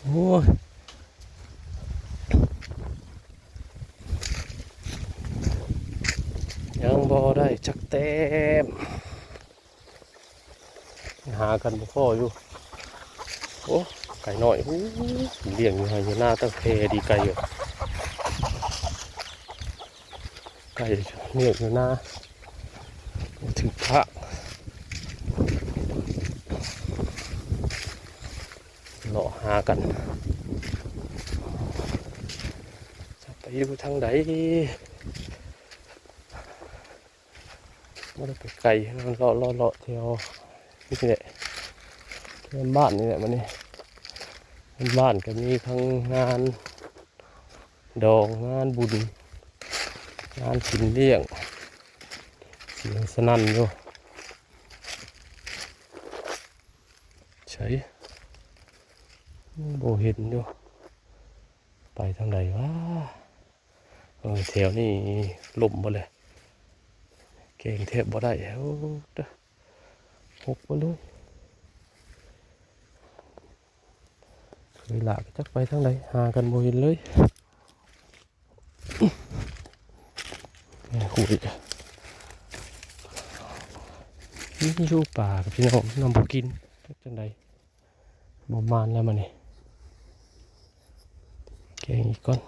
โอ้ยยังบ่ได้จักเต็มหากันบ่พออยู่โอ้ไก่น้อยหูเลี้ยงอยู่ให้อยู่หน้าตั้งเพดีไก่อยู่ไก่เลี้ยงอยู่หน้าถึงพระเลาะหากันจะไปอยู่ทางใดไม่ได้ไปไกลมันเลาะเที่ยวนี่แหละเที่ยวบ้านนี่แหละมันนี่บ้านก็มีทั้งงานดองงานบุญงานกินเลี้ยงเสียงสนั่นอยู่ใช่โบเห็นอยู่ไปทางไหนวะแถวนี้ล่มหมดเลยเก่งเทพบ่ได้แล้วหกไปเลยเคยหลากจักไปทางไหนหากันโบเห็นเลยคุยนี่อยู่ป่ากับพี่น้องนำบุกินจังใดบ่มานแล้วมันนี่แกงอีกก้อน